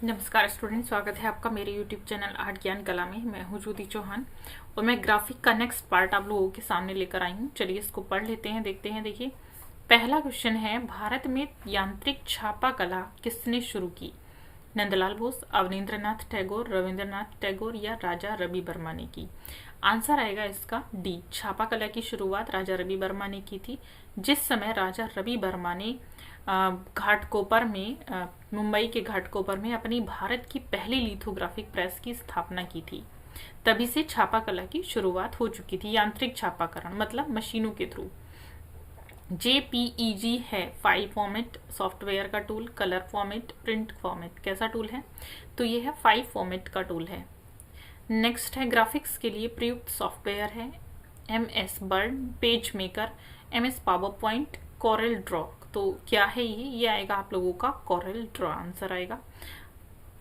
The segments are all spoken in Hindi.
नमस्कार स्टूडेंट, स्वागत है आपका मेरे YouTube चैनल आर्ट ज्ञान कला में। मैं हूं ज्योति चौहान और मैं ग्राफिक का नेक्स्ट पार्ट आप लोगों के सामने लेकर आई हूं। चलिए इसको पढ़ लेते हैं, देखते हैं। देखिए, पहला क्वेश्चन है, भारत में यांत्रिक छापा कला किसने शुरू की? नंदलाल बोस, अवनींद्रनाथ टैगोर, रविंद्रनाथ टैगोर या राजा रवि वर्मा ने की? आंसर आएगा इसका डी। छापा कला की शुरुआत राजा रवि वर्मा ने की थी। जिस समय राजा रवि वर्मा ने घाटकोपर में, मुंबई के घाटकोपर में अपनी भारत की पहली लिथोग्राफिक प्रेस की स्थापना की थी, तभी से छापा कला की शुरुआत हो चुकी थी। यांत्रिक छापाकरण मतलब मशीनों के थ्रू। JPEG है फाइल फॉर्मेट सॉफ्टवेयर का tool, colour format, print format कैसा टूल है? तो ये है फाइल फॉर्मेट का टूल है। नेक्स्ट है, ग्राफिक्स के लिए प्रयुक्त सॉफ्टवेयर है MS Word, page maker, MS PowerPoint, Corel Draw. तो क्या है ये आएगा आप लोगों का कॉरेल ड्रॉ, आंसर आएगा।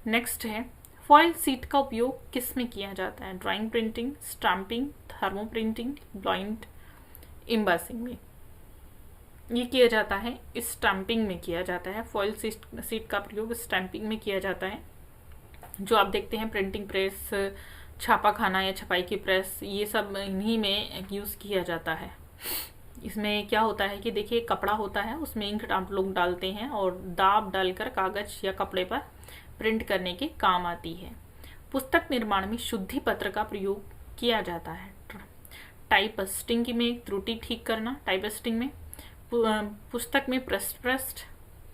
नेक्स्ट है, फॉयल सीट का उपयोग किस में किया जाता है? Drawing printing, stamping, thermo printing, blind embossing में ये किया जाता है। स्टाम्पिंग में किया जाता है। फॉयल सीट का प्रयोग स्टैंपिंग में किया जाता है। जो आप देखते हैं प्रिंटिंग प्रेस, छापा खाना या छपाई की प्रेस, ये सब इन्हीं में यूज़ किया जाता है। इसमें क्या होता है कि देखिए, कपड़ा होता है, उसमें इंक आप लोग डालते हैं और दाब डालकर कागज या कपड़े पर प्रिंट करने के काम आती है। पुस्तक निर्माण में शुद्धि पत्र का प्रयोग किया जाता है। टाइपस्टिंग में त्रुटि ठीक करना, टाइपस्टिंग में पुस्तक में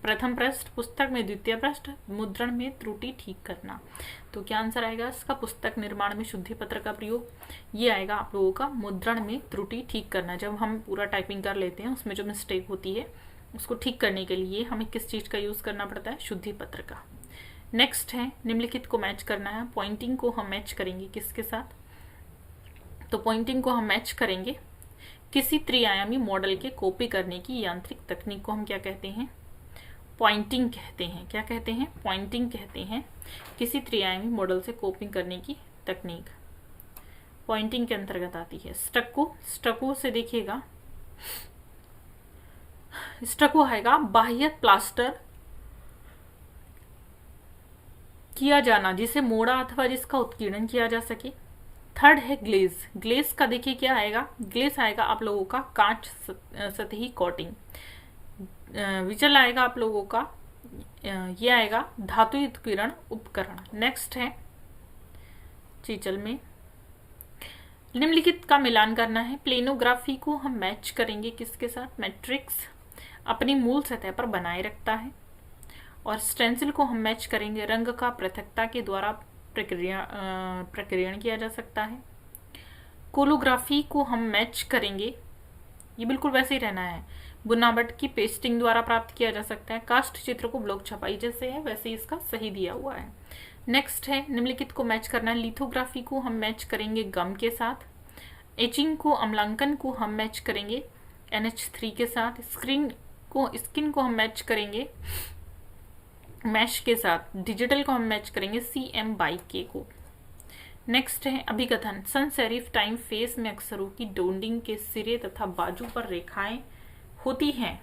प्रथम पृष्ठ, पुस्तक में द्वितीय पृष्ठ, मुद्रण में त्रुटि ठीक करना। तो क्या आंसर आएगा इसका? पुस्तक निर्माण में शुद्धि पत्र का प्रयोग ये आएगा आप लोगों का मुद्रण में त्रुटि ठीक करना। जब हम पूरा टाइपिंग कर लेते हैं उसमें जो मिस्टेक होती है उसको ठीक करने के लिए हमें किस चीज़ का यूज़ करना पड़ता है? शुद्धि पत्र का। नेक्स्ट है, निम्नलिखित को मैच करना है। पॉइंटिंग को हम मैच करेंगे किसके साथ? तो पॉइंटिंग को हम मैच करेंगे किसी त्रिआयामी मॉडल के कॉपी करने की यांत्रिक तकनीक को हम क्या कहते हैं? पॉइंटिंग कहते हैं। क्या कहते हैं? पॉइंटिंग कहते हैं। किसी त्रिआयामी मॉडल से कॉपी करने की तकनीक पॉइंटिंग के अंतर्गत आती है। स्टको से देखिएगा, स्टको आएगा बाह्य प्लास्टर किया जाना जिसे मोड़ा अथवा जिसका उत्कीर्णन किया जा सके। थर्ड है ग्लेज का देखिए क्या आएगा? ग्लेज आएगा आप लोगों का कांच सतही कोटिंग। विचल आएगा आप लोगों का ये आएगा धातु उत्कीर्ण उपकरण। नेक्स्ट है, चीचल में निम्नलिखित का मिलान करना है। प्लेनोग्राफी को हम मैच करेंगे किसके साथ? मैट्रिक्स अपनी मूल सतह पर बनाए रखता है। और स्टेंसिल को हम मैच करेंगे रंग का पृथकता के द्वारा प्रक्रियण किया जा सकता है। कोलोग्राफी को हम मैच करेंगे, ये बिल्कुल वैसे ही रहना है, बुनावट की पेस्टिंग द्वारा प्राप्त किया जा सकता है। कास्ट चित्र को ब्लॉक छपाई जैसे है वैसे ही इसका सही दिया हुआ है। नेक्स्ट है, निम्नलिखित को मैच करना है। लिथोग्राफी को हम मैच करेंगे गम के साथ। एचिंग को, अम्लांकन को हम मैच करेंगे NH3 के साथ। स्किन को हम मैच करेंगे मैश के साथ। डिजिटल को हम मैच करेंगे CM/K को। नेक्स्ट है, अभिकथन। सन्स सेरिफ टाइम फेस में अक्षरों की डोंडिंग के सिरे तथा बाजू पर रेखाएं होती हैं।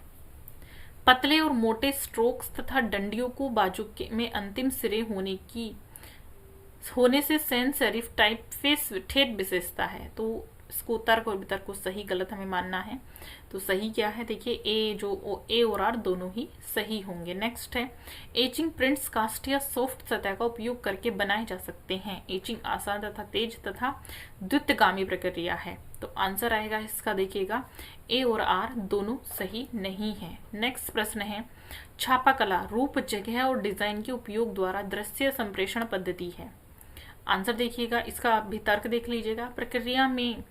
पतले और मोटे स्ट्रोक्स तथा डंडियों को बाजू में अंतिम सिरे होने से सैन सेरिफ टाइप फेस ठेठ विशेषता है। तो इसको तर्क और वितर्क को सही गलत हमें मानना है। तो सही क्या है? देखिए ए और आर दोनों ही सही होंगे। नेक्स्ट है, एचिंग प्रिंट्स कास्ट या सॉफ्ट सतह का उपयोग करके बनाए जा सकते हैं। एचिंग आसान तथा तेज तथा द्रुतगामी प्रक्रिया है। तो आंसर आएगा इसका, देखिएगा ए और आर दोनों सही नहीं है। नेक्स्ट प्रश्न है, छापा कला रूप, जगह और डिजाइन के उपयोग द्वारा दृश्य संप्रेषण पद्धति है। आंसर देखिएगा, इसका भी तर्क देख लीजिएगा। प्रक्रिया में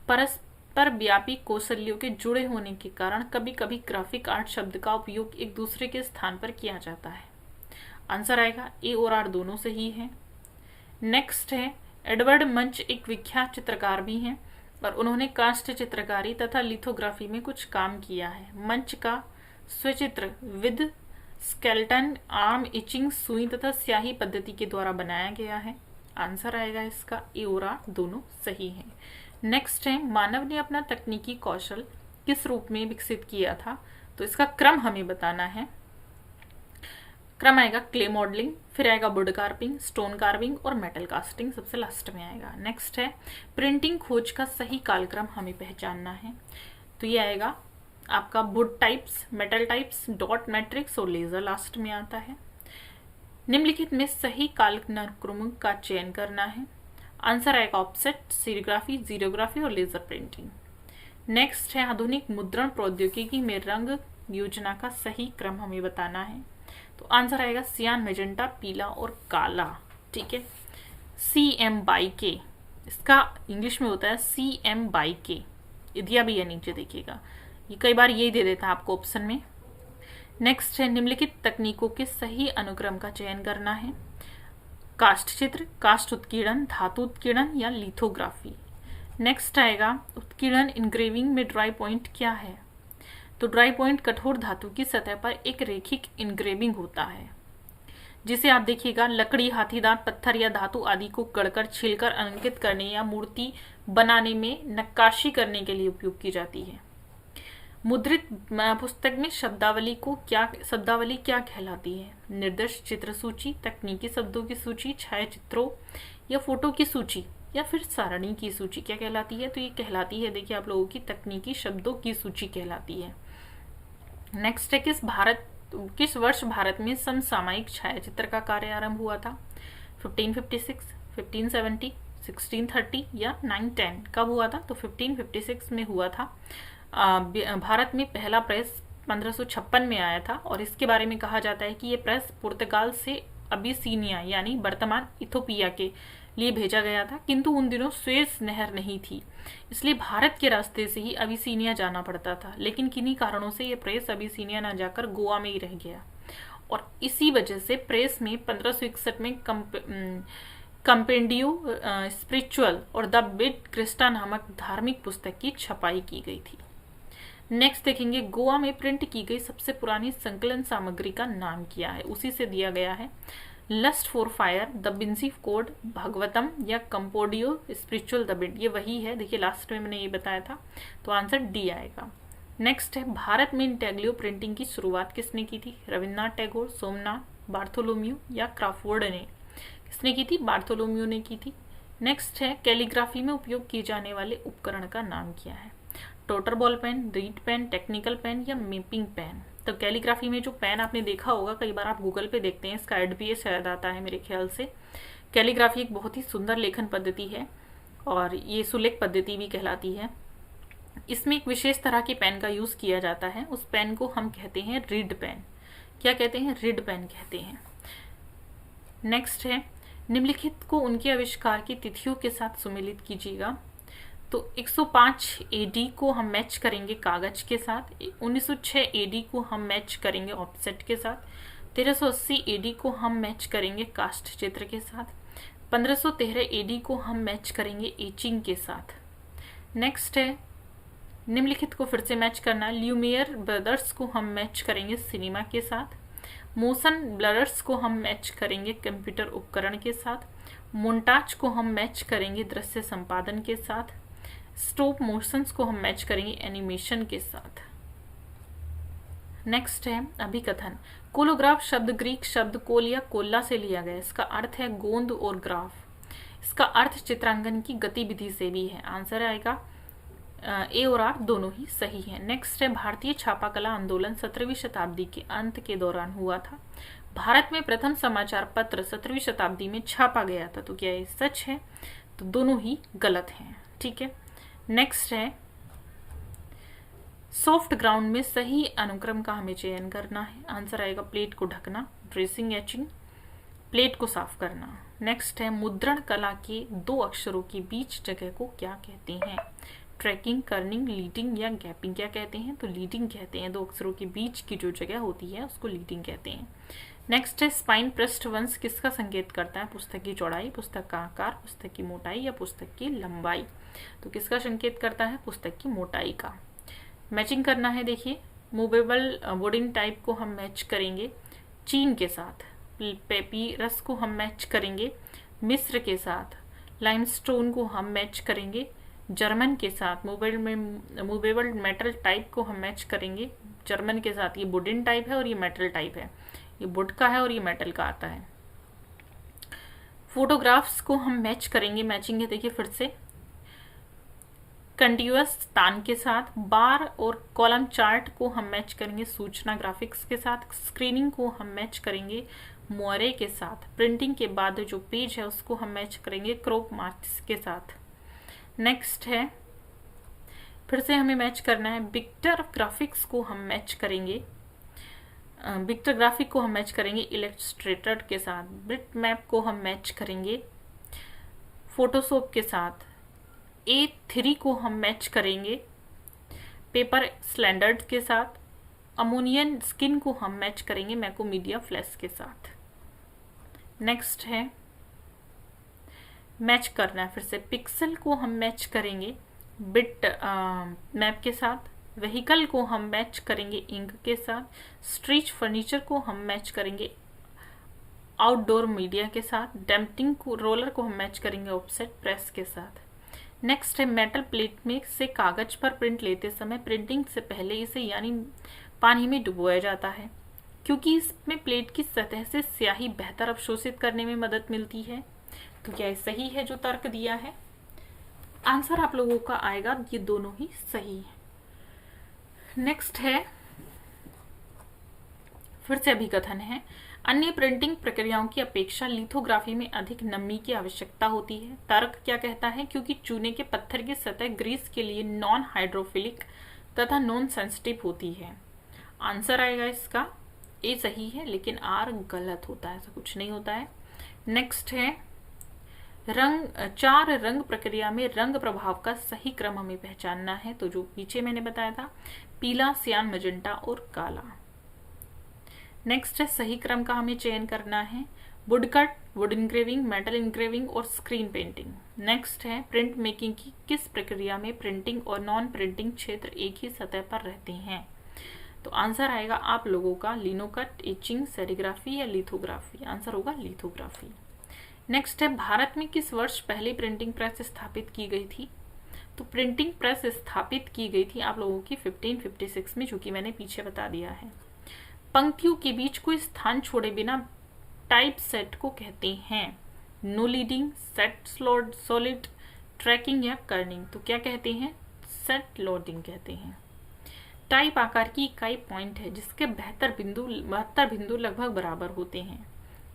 परस्पर व्यापी कौशल्यों के जुड़े होने के कारण कभी कभी ग्राफिक आर्ट शब्द का उपयोग एक दूसरे के स्थान पर किया जाता है। आंसर आएगा ए और आर दोनों सही है। नेक्स्ट है, एडवर्ड मंच एक विख्यात चित्रकार भी हैं और उन्होंने कास्ट चित्रकारी तथा लिथोग्राफी में कुछ काम किया है। मंच का स्वचित्र विद स्केल्टन, आर्म इचिंग, सुई तथा स्याही पद्धति के द्वारा बनाया गया है। आंसर आएगा इसका ए और आर दोनों सही है। नेक्स्ट है, मानव ने अपना तकनीकी कौशल किस रूप में विकसित किया था? तो इसका क्रम हमें बताना है। क्रम आएगा क्ले मॉडलिंग, फिर आएगा वुड कार्विंग, स्टोन कार्विंग और मेटल कास्टिंग सबसे लास्ट में आएगा। नेक्स्ट है प्रिंटिंग खोज का सही कालक्रम हमें पहचानना है। तो ये आएगा आपका would types, metal types, dot matrix और लेजर लास्ट में आता है। निम्नलिखित में सही कालक्रम का चयन करना है। आंसर आएगा ऑफसेट, सीरियोग्राफी, जीरोग्राफी और लेजर प्रिंटिंग। नेक्स्ट है आधुनिक मुद्रण प्रौद्योगिकी में रंग योजना का सही क्रम हमें बताना है। तो आंसर आएगा सियान, मेजेंटा, पीला और काला। ठीक है, CM/K, इसका इंग्लिश में होता है CM/K, दिया भी है नीचे देखिएगा, ये कई बार यही दे देता है आपको ऑप्शन में। नेक्स्ट है निम्नलिखित तकनीकों के सही अनुक्रम का चयन करना है। कास्ट चित्र, कास्ट उत्कीर्णन, धातु उत्कीर्णन या लिथोग्राफी। नेक्स्ट आएगा उत्कीर्णन इंग्रेविंग में ड्राई पॉइंट क्या है। तो ड्राई पॉइंट कठोर धातु की सतह पर एक रेखिक इंग्रेविंग होता है, जिसे आप देखिएगा लकड़ी, हाथीदांत, पत्थर या धातु आदि को गढ़कर, छीलकर अंकित करने या मूर्ति बनाने में नक्काशी करने के लिए उपयोग की जाती है। मुद्रित पुस्तक में शब्दावली क्या कहलाती है। निर्दिष्ट चित्र सूची, तकनीकी शब्दों की सूची, छायाचित्रों या फोटो की सूची या फिर सारणी की सूची क्या कहलाती है। तो ये कहलाती है, देखिए आप लोगों की, तकनीकी शब्दों की सूची कहलाती है। नेक्स्ट है किस वर्ष भारत में समसामयिक छायाचित्र का कार्य आरंभ हुआ था। 1556, 1570, 1630 या 910 कब हुआ था। तो 1556 में हुआ था। भारत में पहला प्रेस 1556 में आया था और इसके बारे में कहा जाता है कि ये प्रेस पुर्तगाल से अबिसीनिया यानी वर्तमान इथोपिया के लिए भेजा गया था, किंतु उन दिनों सुएज नहर नहीं थी, इसलिए भारत के रास्ते से ही अबिसीनिया जाना पड़ता था। लेकिन किन्हीं कारणों से ये प्रेस अबिसीनिया न जाकर गोवा में ही रह गया और इसी वजह से प्रेस में 1561 में कंपेंडियो स्पिरिचुअल और द बिड क्रिस्टा नामक धार्मिक पुस्तक की छपाई की गई थी। नेक्स्ट देखेंगे गोवा में प्रिंट की गई सबसे पुरानी संकलन सामग्री का नाम क्या है। उसी से दिया गया है, lust for fire, Da Vinci code, Bhagavatam या कंपोडियो स्पिरिचुअल द बिड। ये वही है, देखिए लास्ट में मैंने ये बताया था, तो आंसर डी आएगा। नेक्स्ट है भारत में इंटेग्लियो प्रिंटिंग की शुरुआत किसने की थी। रविन्द्रनाथ टैगोर, सोमनाथ, बार्थोलोम्यू या क्राफोर्ड ने। किसने की थी, बार्थोलोम्यू ने की थी। नेक्स्ट है कैलीग्राफी में उपयोग किए जाने वाले उपकरण का नाम क्या है। टोटर ball pen, reed pen, technical pen या मेपिंग पेन। तो कैलीग्राफी में जो पेन आपने देखा होगा, कई बार आप गूगल पे देखते हैं, इसका एड भी शायद आता है मेरे ख्याल से। कैलीग्राफी एक बहुत ही सुंदर लेखन पद्धति है और ये सुलेख पद्धति भी कहलाती है। इसमें एक विशेष तरह के पेन का यूज किया जाता है, उस पेन को हम कहते हैं रीड पेन। क्या कहते हैं, रीड पेन कहते हैं। नेक्स्ट है निम्नलिखित को उनके आविष्कार की तिथियों के साथ सुमेलित कीजिएगा। तो 105 AD को हम मैच करेंगे कागज के साथ, 1906 AD को हम मैच करेंगे ऑफसेट के साथ, 1380 AD को हम मैच करेंगे कास्ट चित्र के साथ, 1513 AD को हम मैच करेंगे एचिंग के साथ। नेक्स्ट है निम्नलिखित को फिर से मैच करना, ल्यूमियर ब्रदर्स को हम मैच करेंगे सिनेमा के साथ, मोशन ब्लरर्स को हम मैच करेंगे कंप्यूटर उपकरण के साथ, मोन्टाज को हम मैच करेंगे दृश्य संपादन के साथ, स्टॉप मोशंस को हम मैच करेंगे एनिमेशन के साथ। नेक्स्ट है अभिकथन। कोलोग्राफ शब्द ग्रीक शब्द कोल या कोल्ला से लिया गया, इसका अर्थ है गोंद और ग्राफ, इसका अर्थ चित्रांकन की गतिविधि से भी है। आंसर आएगा ए और आर दोनों ही सही है। नेक्स्ट है भारतीय छापाकला आंदोलन 17वीं शताब्दी के अंत के दौरान हुआ था। भारत में प्रथम समाचार पत्र 17वीं शताब्दी में छापा गया था। तो क्या ये सच है, तो दोनों ही गलत हैं। ठीक है, नेक्स्ट है सॉफ्ट ग्राउंड में सही अनुक्रम का हमें चयन करना है। आंसर आएगा प्लेट को ढकना, ड्रेसिंग, एचिंग, प्लेट को साफ करना। नेक्स्ट है मुद्रण कला के दो अक्षरों के बीच जगह को क्या कहते हैं। ट्रैकिंग, कर्निंग, लीडिंग या गैपिंग क्या कहते हैं, तो लीडिंग कहते हैं। दो अक्षरों के बीच की जो जगह होती है उसको लीडिंग कहते हैं। नेक्स्ट है स्पाइन पृष्ठवंश किसका संकेत करता है। पुस्तक की चौड़ाई, पुस्तक का आकार, पुस्तक की मोटाई या पुस्तक की लंबाई। तो किसका संकेत करता है, पुस्तक की मोटाई का। मैचिंग करना है, देखिए मूवेबल वुडन टाइप को हम मैच करेंगे चीन के साथ, पेपीरस को हम मैच करेंगे मिस्र के साथ, लाइमस्टोन को हम मैच करेंगे जर्मन के साथ, मूवेबल मेटल टाइप को हम मैच करेंगे जर्मन के साथ। ये वुडन टाइप है और ये मेटल टाइप है, ये वुड का है और ये मेटल का आता है। फोटोग्राफ्स को हम मैच करेंगे, मैचिंग है देखिए फिर से, कंटिन्यूअस तान के साथ। बार और कॉलम चार्ट को हम मैच करेंगे सूचना ग्राफिक्स के साथ। स्क्रीनिंग को हम मैच करेंगे मोरे के साथ। प्रिंटिंग के बाद जो पेज है उसको हम मैच करेंगे क्रॉप मार्क्स के साथ। नेक्स्ट है, फिर से हमें मैच करना है विक्टर ग्राफिक्स को हम मैच करेंगे, विक्टर ग्राफिक को हम मैच करेंगे इलस्ट्रेटर के साथ। बिट मैप को हम मैच करेंगे फोटोशॉप के साथ। A3 को हम मैच करेंगे पेपर स्टैंडर्ड के साथ। अमोनियन स्किन को हम मैच करेंगे मैक्रोमीडिया फ्लैश के साथ। नेक्स्ट है, मैच करना है फिर से, पिक्सल को हम मैच करेंगे बिट मैप के साथ। व्हीकल को हम मैच करेंगे इंक के साथ। स्ट्रीच फर्नीचर को हम मैच करेंगे आउटडोर मीडिया के साथ। डैम्पिंग को रोलर को हम मैच करेंगे ऑफसेट प्रेस के साथ। नेक्स्ट है, मेटल प्लेट में से कागज पर प्रिंट लेते समय प्रिंटिंग से पहले इसे यानी पानी में डुबोया जाता है, क्योंकि इसमें प्लेट की सतह से स्याही बेहतर अवशोषित करने में मदद मिलती है। तो क्या सही है जो तर्क दिया है? आंसर आप लोगों का आएगा ये दोनों ही सही है। नेक्स्ट है, फिर से अभिकथन है, अन्य प्रिंटिंग प्रक्रियाओं की अपेक्षा लिथोग्राफी में अधिक नमी की आवश्यकता होती है। तर्क क्या कहता है? क्योंकि चूने के पत्थर की सतह ग्रीस के लिए नॉन हाइड्रोफिलिक तथा नॉन सेंसिटिव होती है। आंसर आएगा इसका ए सही है, लेकिन आर गलत होता है, ऐसा कुछ नहीं होता है। नेक्स्ट है, चार रंग प्रक्रिया में रंग प्रभाव का सही क्रम हमें पहचानना है। तो जो पीछे मैंने बताया था, पीला, सियान, मजेंटा और काला। नेक्स्ट है, सही क्रम का हमें चयन करना है, woodcut, would engraving, metal engraving और स्क्रीन पेंटिंग। नेक्स्ट है, प्रिंट मेकिंग की किस प्रक्रिया में प्रिंटिंग और नॉन प्रिंटिंग क्षेत्र एक ही सतह पर रहते हैं? तो आंसर आएगा आप लोगों का लिनोकट, एचिंग, सेरिग्राफी या लिथोग्राफी। आंसर होगा लिथोग्राफी। नेक्स्ट है, भारत में किस वर्ष पहली प्रिंटिंग प्रेस स्थापित की गई थी? तो प्रिंटिंग प्रेस स्थापित की गई थी आप लोगों की 1556 में, जो कि मैंने पीछे बता दिया है। पंक्तियों के बीच कोई स्थान छोड़े बिना टाइप सेट को कहते हैं, no leading, set solid, tracking या कर्निंग। तो क्या कहते हैं? सेट लोडिंग कहते हैं। टाइप आकार की इकाई पॉइंट है जिसके 72 बिंदु लगभग बराबर होते हैं।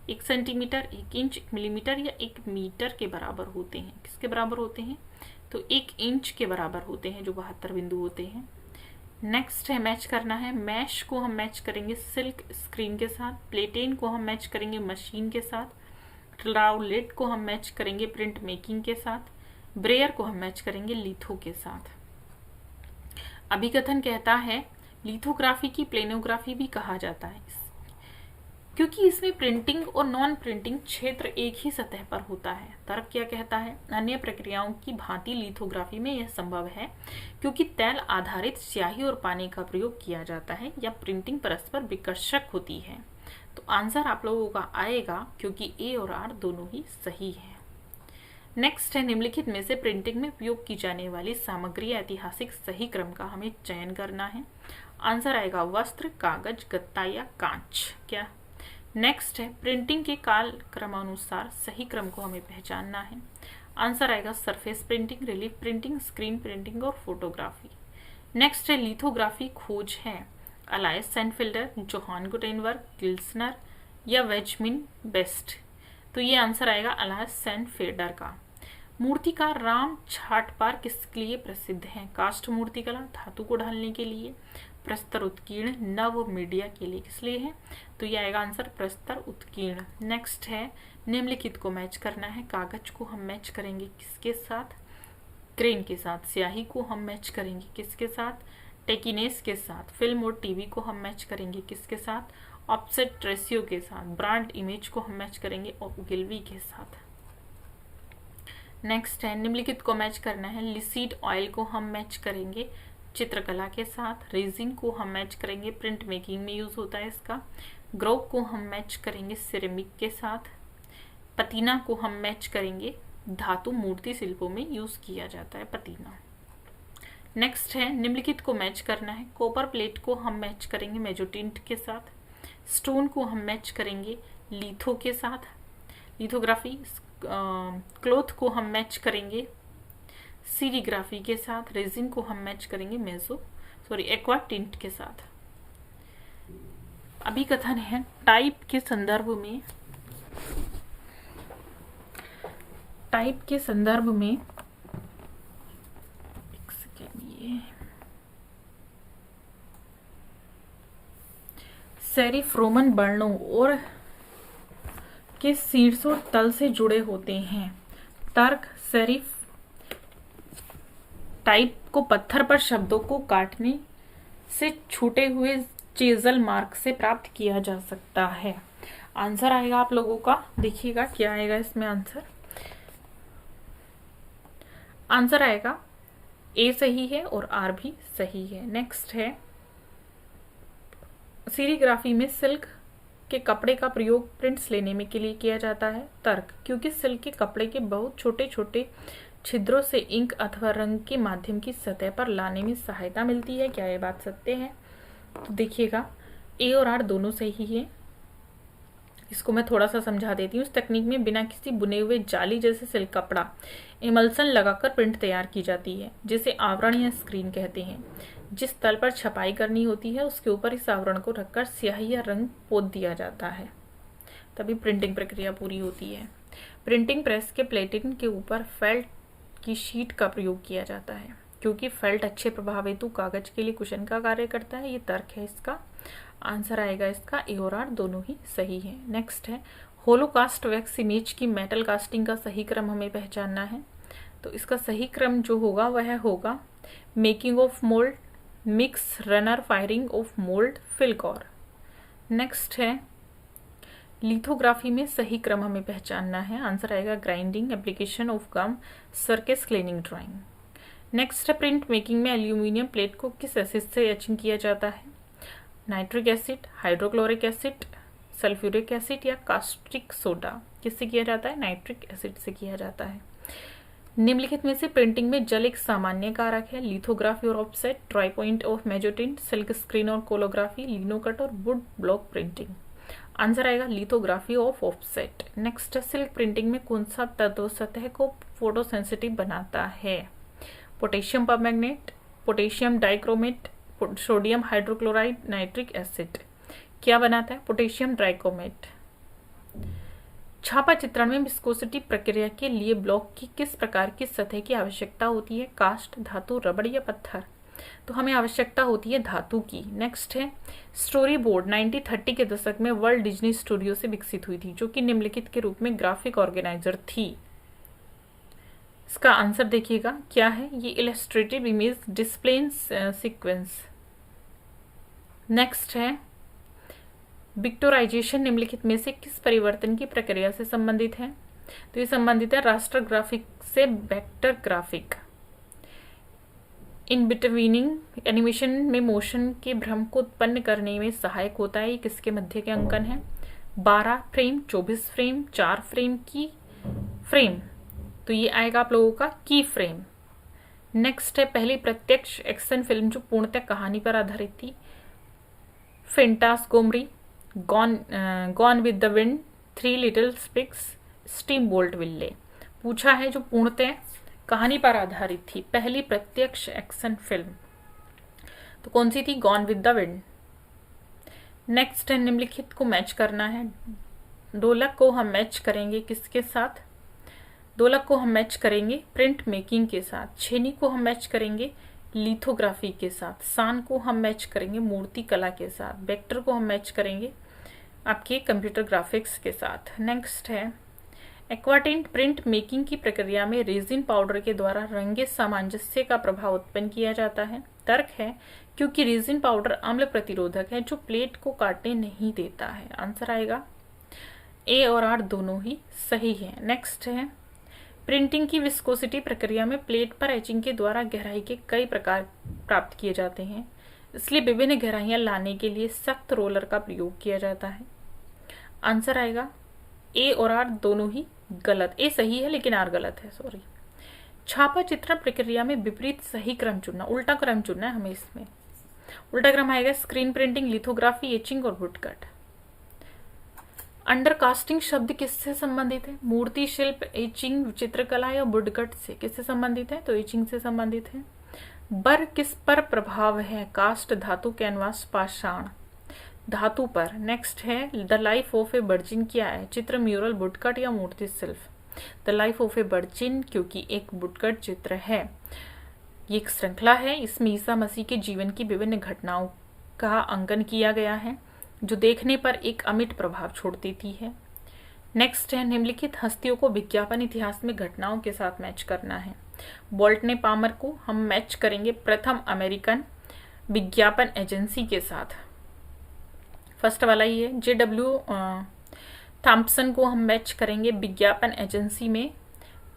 1 सेंटीमीटर, 1 इंच, 1 मिलीमीटर या 1 मीटर के बराबर होते हैं। किसके बराबर होते हैं? तो 1 इंच के बराबर होते हैं जो 72 बिंदु होते हैं। नेक्स्ट है, मैच करना है, मैश को हम मैच करेंगे सिल्क स्क्रीन के साथ। प्लेटेन को हम मैच करेंगे मशीन के साथ। ट्राउलेट को हम मैच करेंगे प्रिंट मेकिंग के साथ। ब्रेयर को हम मैच करेंगे लिथो के साथ। अभिकथन कहता है, लिथोग्राफी की प्लेनोग्राफी भी कहा जाता है क्योंकि इसमें प्रिंटिंग और नॉन प्रिंटिंग क्षेत्र एक ही सतह पर होता है। तर्क क्या कहता है? अन्य प्रक्रियाओं की भांति लिथोग्राफी में यह संभव है क्योंकि तैल आधारित स्याही और पानी का प्रयोग किया जाता है या प्रिंटिंग परस्पर विकर्षक होती है। तो आंसर आप लोगों का आएगा क्योंकि ए और आर दोनों ही सही है। नेक्स्ट है, निम्नलिखित में से प्रिंटिंग में उपयोग की जाने वाली सामग्री ऐतिहासिक सही क्रम का हमें चयन करना है। आंसर आएगा वस्त्र, कागज, गत्ता या कांच। क्या? नेक्स्ट है, प्रिंटिंग के काल क्रमानुसार सही क्रम को हमें पहचानना है। आंसर आएगा surface printing, relief printing, screen printing और फोटोग्राफी। नेक्स्ट है, लिथोग्राफी खोज है अलायस सेंटफिल्डर, जोहान गुटेनबर्ग, गिल्सनर या वेजमिन बेस्ट। तो ये आंसर आएगा अलायस सेंटफिल्डर का। मूर्तिकार राम छाटपार किसके लिए प्रसिद्ध है? काष्ठ मूर्तिकला, धातु को ढालने के लिए, प्रस्तर उत्कीर्ण, नव मीडिया के लिए। किस लिए है? तो ये आएगा आंसर प्रस्तर उत्कीर्ण। नेक्स्ट है, निम्नलिखित को मैच करना है। कागज को हम मैच करेंगे किसके साथ? क्रेन के साथ। स्याही को हम मैच करेंगे किसके साथ? टेकिनेस के साथ। फिल्म और टीवी को हम मैच करेंगे किसके साथ? ऑफसेट रेशियो के साथ। ब्रांड इमेज को हम मैच करेंगे ओगिलवी के साथ। नेक्स्ट है, निम्नलिखित को मैच करना है। लिसीड ऑयल को हम मैच करेंगे चित्रकला के साथ। रेजिन को हम मैच करेंगे प्रिंट मेकिंग में यूज होता है इसका। ग्रोव को हम मैच करेंगे सिरेमिक के साथ। पतीना को हम मैच करेंगे धातु मूर्ति शिल्पों में यूज किया जाता है पतीना। नेक्स्ट है, निम्नलिखित को मैच करना है। कॉपर प्लेट को हम मैच करेंगे मेजोटिंट के साथ। स्टोन को हम मैच करेंगे लिथो के साथ, लिथोग्राफी। क्लोथ को हम मैच करेंगे सीरीग्राफी के साथ। रेजिन को हम मैच करेंगे एक्वा टिंट के साथ। अभी कथन है टाइप के संदर्भ में, एक सेकेंड, ये सेरिफ रोमन वर्णों और के शीर्षों तल से जुड़े होते हैं। तर्क सेरिफ टाइप को पत्थर पर शब्दों को काटने से छूटे हुए चेजल मार्क से प्राप्त किया जा सकता है। आंसर आएगा आप लोगों का, देखिएगा क्या आएगा इसमें आंसर आएगा ए सही है और आर भी सही है। नेक्स्ट है सीरीग्राफी में सिल्क के कपड़े का प्रयोग प्रिंट्स लेने में के लिए किया जाता है। तर्क क्योंकि सिल्क के कपड़े के बहुत छोटे छोटे छिद्रों से इंक अथवा रंग के माध्यम की सतह पर लाने में सहायता मिलती है। क्या ये बात सत्य है? तो देखिएगा ए और आर दोनों सही है। इसको मैं थोड़ा सा समझा देती हूँ। इस तकनीक में बिना किसी बुने हुए जाली जैसे सिल्क कपड़ा इमल्सन लगाकर प्रिंट तैयार की जाती है, जिसे आवरण या स्क्रीन कहते हैं। जिस तल पर छपाई करनी होती है उसके ऊपर इस आवरण को रखकर स्याही या रंग पोत दिया जाता है, तभी प्रिंटिंग प्रक्रिया पूरी होती है। प्रिंटिंग प्रेस के प्लेटिन के ऊपर फेल्ट की शीट का प्रयोग किया जाता है, क्योंकि फेल्ट अच्छे प्रभाव हेतु कागज के लिए कुशन का कार्य करता है। ये तर्क है इसका। आंसर आएगा इसका ए और आर दोनों ही सही है। नेक्स्ट है होलोकास्ट वैक्स इमेज की मेटल कास्टिंग का सही क्रम हमें पहचानना है। तो इसका सही क्रम जो होगा वह होगा making of mould, mix, runner, firing of mould, फिलकॉर। नेक्स्ट है लिथोग्राफी में सही क्रम हमें पहचानना है। आंसर आएगा ग्राइंडिंग, एप्लीकेशन ऑफ गम, सरकेस, क्लीनिंग, ड्राइंग। नेक्स्ट है प्रिंट मेकिंग में एल्यूमिनियम प्लेट को किस एसिड से एचिंग किया जाता है? Nitric acid, hydrochloric acid, sulphuric acid या कास्टिक सोडा। किससे किया जाता है? नाइट्रिक एसिड से किया जाता है। निम्नलिखित में से प्रिंटिंग में जल एक सामान्य कारक है। लिथोग्राफी और offset, dry point of mezzotint, silk screen और कोलोग्राफी, लिनोकट और वुड ब्लॉक प्रिंटिंग। आंसर आएगा लिथोग्राफी ऑफ ऑफसेट। नेक्स्ट है सिल्क प्रिंटिंग में कौन सा तत्व सतह को फोटोसेंसिटिव बनाता है? Potassium permanganate, potassium dichromate, sodium hydrochloride, nitric acid. क्या बनाता है? Potassium dichromate. छापा चित्रण में विस्कोसिटी प्रक्रिया के लिए ब्लॉक की किस प्रकार की सतह की आवश्यकता होती है? कास्ट, धातु, रबड़ या पत्थर? तो हमें आवश्यकता होती है धातु की। नेक्स्ट है स्टोरी बोर्ड 1930 के दशक में वर्ल्ड डिज्नी स्टूडियो से विकसित हुई थी, जो कि निम्नलिखित के रूप में ग्राफिक ऑर्गेनाइजर थी। इसका आंसर देखिएगा क्या है। ये illustrative image display sequence. Next है विक्टोराइजेशन निम्नलिखित में से किस परिवर्तन की प्रक्रिया से संबंधित है? तो ये संबंधित है रास्टर ग्राफिक से वेक्टर ग्राफिक। इन बिटवीनिंग एनिमेशन में मोशन के भ्रम को उत्पन्न करने में सहायक होता है। ये किसके मध्य के अंकन है? 12 फ्रेम, 24 फ्रेम, 4 फ्रेम की फ्रेम। तो ये आएगा आप लोगों का की फ्रेम। नेक्स्ट है पहली प्रत्यक्ष एक्शन फिल्म जो पूर्णतः कहानी पर आधारित थी। Fantasmagorie, gone with the wind, three little pigs, Steamboat Willie. पूछा है जो पूर्णतः कहानी पर आधारित थी पहली प्रत्यक्ष एक्शन फिल्म, तो कौन सी थी? Gone with the wind. Next है निम्नलिखित को मैच करना है। ढोलक को हम मैच करेंगे किसके साथ? ढोलक को हम मैच करेंगे प्रिंट मेकिंग के साथ। छेनी को हम मैच करेंगे लिथोग्राफी के साथ। सान को हम मैच करेंगे मूर्ति कला के साथ। वेक्टर को हम मैच करेंगे आपके कंप्यूटर ग्राफिक्स के साथ। नेक्स्ट है एक्वाटिंट प्रिंट मेकिंग की प्रक्रिया में रेजिन पाउडर के द्वारा रंगे सामंजस्य का प्रभाव उत्पन्न किया जाता है। तर्क है क्योंकि रेजिन पाउडर अम्ल प्रतिरोधक है जो प्लेट को काटने नहीं देता है। आंसर आएगा ए और आर दोनों ही सही है। नेक्स्ट है प्रिंटिंग की विस्कोसिटी प्रक्रिया में प्लेट पर एचिंग के द्वारा गहराई के कई प्रकार प्राप्त किए जाते हैं, इसलिए विभिन्न गहराइयां लाने के लिए सख्त रोलर का प्रयोग किया जाता है। आंसर आएगा ए और आर दोनों ही गलत। ए सही है लेकिन आर गलत है, सॉरी। छापा चित्रण प्रक्रिया में विपरीत सही क्रम चुनना, उल्टा क्रम चुनना है हमें। इसमें उल्टा क्रम आएगा स्क्रीन प्रिंटिंग, लिथोग्राफी, एचिंग और वुडकट। अंडर कास्टिंग शब्द किससे संबंधित है? मूर्ति शिल्प, एचिंग, चित्रकला या वुडकट से? किससे संबंधित है? तो एचिंग से संबंधित है। बर किस पर प्रभाव है? कास्ट, धातु, कैनवास, पाषाण? धातु पर। नेक्स्ट है the life of a virgin क्या है? चित्र, म्यूरल, वुडकट या मूर्ति शिल्प? The life of a virgin, क्योंकि एक वुडकट चित्र है। ये एक श्रृंखला है, इसमें ईसा मसीह के जीवन की विभिन्न घटनाओं का अंकन किया गया है जो देखने पर एक अमिट प्रभाव छोड़ देती है। नेक्स्ट है निम्नलिखित हस्तियों को विज्ञापन इतिहास में घटनाओं के साथ मैच करना है। बोल्ट ने पामर को हम मैच करेंगे प्रथम अमेरिकन विज्ञापन एजेंसी के साथ, फर्स्ट वाला ही है। JW थॉम्पसन को हम मैच करेंगे विज्ञापन एजेंसी में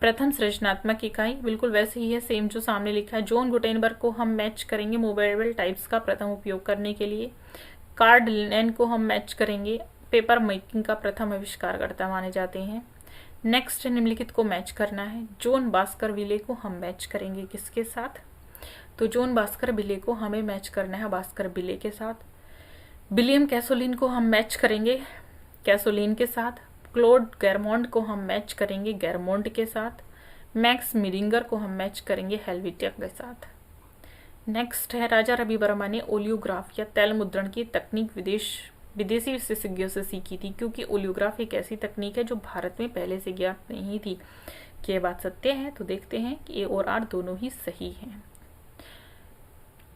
प्रथम सृजनात्मक इकाई, बिल्कुल वैसे ही है सेम जो सामने लिखा है। जॉन गुटेनबर्ग को हम मैच करेंगे मोबाइल टाइप्स का प्रथम उपयोग करने के लिए। कार्ल लिनेन को हम मैच करेंगे पेपर मेकिंग का प्रथम आविष्कारकर्ता माने जाते हैं। नेक्स्ट निम्नलिखित को मैच करना है। जॉन बास्करविले को हम मैच करेंगे किसके साथ? तो जॉन बास्करविले को हमें मैच करना है बास्करविले के साथ। विलियम कैसोलिन को हम मैच करेंगे कैसोलिन के साथ। क्लोड गैरमोंड को हम मैच करेंगे गैरमोंड के साथ। मैक्स मिरिंगर को हम मैच करेंगे हेल्वेटिया के साथ। नेक्स्ट है राजा रवि वर्मा ने ओलियोग्राफ या तैल मुद्रण की तकनीक विदेशी विशेषज्ञों से सीखी थी, क्योंकि ओलियोग्राफ एक ऐसी तकनीक है जो भारत में पहले से ज्ञात नहीं थी। क्या ये बात सत्य है? तो देखते हैं कि ए और आर दोनों ही सही हैं।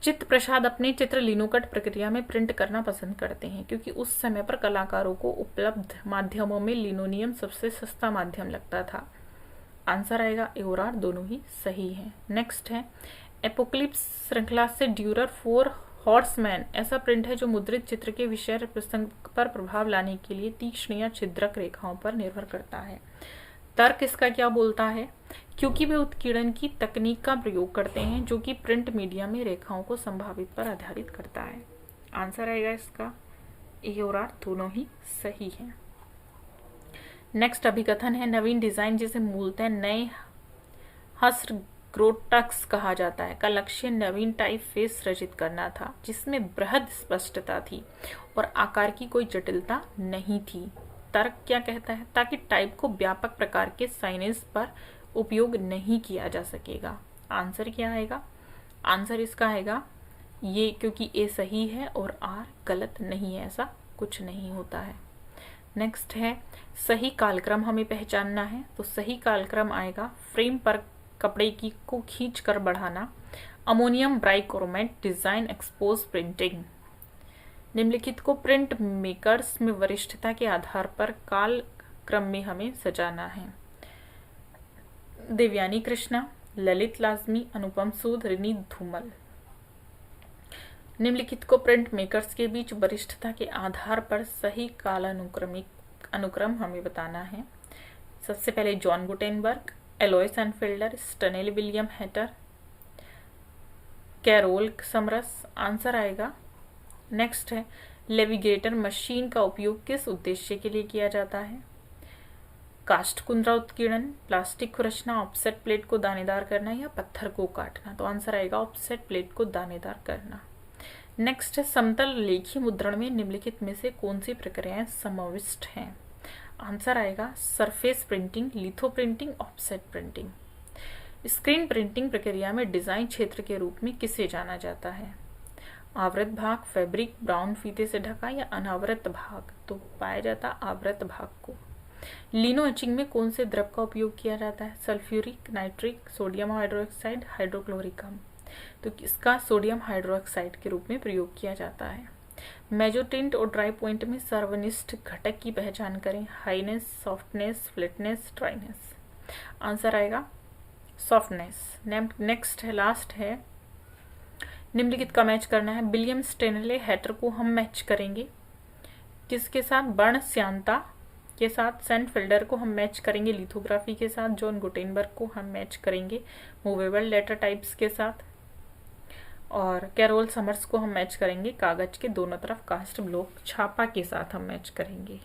चित्त प्रसाद अपने चित्र लिनोकट प्रक्रिया में प्रिंट करना पसंद करते हैं, क्योंकि उस समय पर कलाकारों को उपलब्ध माध्यमों में लिनोनियम सबसे सस्ता माध्यम लगता था। आंसर आएगा ए और आर दोनों ही सही हैं। नेक्स्ट है एपोक्लिप्स श्रृंखला से ड्यूरर 4 हॉर्समैन ऐसा प्रिंट है जो मुद्रित चित्र के विषय प्रसंग पर प्रभाव लाने के लिए तीक्ष्ण या छिद्रक रेखाओं पर निर्भर करता है। तर्क इसका क्या बोलता है? क्योंकि वे उत्कीर्णन की तकनीक का प्रयोग करते हैं जो कि प्रिंट मीडिया में रेखाओं को संभावित पर आधारित करता है। आंसर आएगा इसका ए और आर दोनों ही सही है। नेक्स्ट अभिकथन है नवीन डिजाइन जिसे मूलतः नए हस्र ग्रोटक्स कहा जाता है का लक्ष्य नवीन टाइप फेस सृजित करना था जिसमें बृहद स्पष्टता थी और आकार की कोई जटिलता नहीं थी। तर्क क्या कहता है? ताकि टाइप को व्यापक प्रकार के साइनेज पर उपयोग नहीं किया जा सकेगा। आंसर क्या आएगा? आंसर इसका आएगा ये, क्योंकि ए सही है और आर गलत नहीं है, ऐसा कुछ नहीं होता है। नेक्स्ट है सही कालक्रम हमें पहचानना है, तो सही कालक्रम आएगा फ्रेम पर कपड़े की को खींच कर बढ़ाना, अमोनियम ब्राइक्रोमेट डिजाइन एक्सपोज प्रिंटिंग। निम्नलिखित को प्रिंट मेकर्स में वरिष्ठता के आधार पर काल क्रम में हमें सजाना है। देवयानी कृष्णा, ललित लाजमी, अनुपम सूद, रिनी धूमल। निम्नलिखित को प्रिंट मेकर्स के बीच वरिष्ठता के आधार पर सही अनुक्रम हमें बताना है। सबसे पहले John Gutenberg, Alois Senefelder, Stanley William Hayter, Carol Summers. Answer आएगा नेक्स्ट है लेविगेटर मशीन का उपयोग किस उद्देश्य के लिए किया जाता है? कास्ट कुंद्रा उत्कीर्णन, प्लास्टिक खुरचना, ऑफसेट प्लेट को दानेदार करना या पत्थर को काटना। तो आंसर आएगा ऑफसेट प्लेट को दानेदार करना। नेक्स्ट है समतल लेखी मुद्रण में निम्नलिखित में से कौन सी प्रक्रियाएं समाविष्ट हैं? आंसर आएगा surface printing, litho printing, offset printing. Screen printing प्रक्रिया में डिजाइन क्षेत्र के रूप में किसे जाना जाता है? आवृत भाग, फैब्रिक, ब्राउन फीते से ढका या अनावृत भाग? तो पाया जाता आवृत भाग को। लिनो एचिंग में कौन से द्रव का उपयोग किया जाता है? Sulphuric, nitric, sodium hydroxide, hydrochloric अम्ल। तो इसका सोडियम हाइड्रोक्साइड के रूप में प्रयोग किया जाता है। मेजोटिंट और ड्राई पॉइंट में सर्वनिष्ठ घटक की पहचान करें। Highness, softness, flatness, dryness. Answer आएगा सॉफ्टनेस। नेक्स्ट है लास्ट है निम्नलिखित का मैच करना है। विलियम स्टेनले हैटर को हम मैच करेंगे किसके साथ? बर्ण श्यांता के साथ। सेंट फिल्डर को हम मैच करेंगे लिथोग्राफी के साथ। जॉन गुटेनबर्ग को हम मैच करेंगे मूवेबल लेटर टाइप्स के साथ। और कैरोल समर्स को हम मैच करेंगे कागज के दोनों तरफ कास्ट ब्लॉक छापा के साथ हम मैच करेंगे।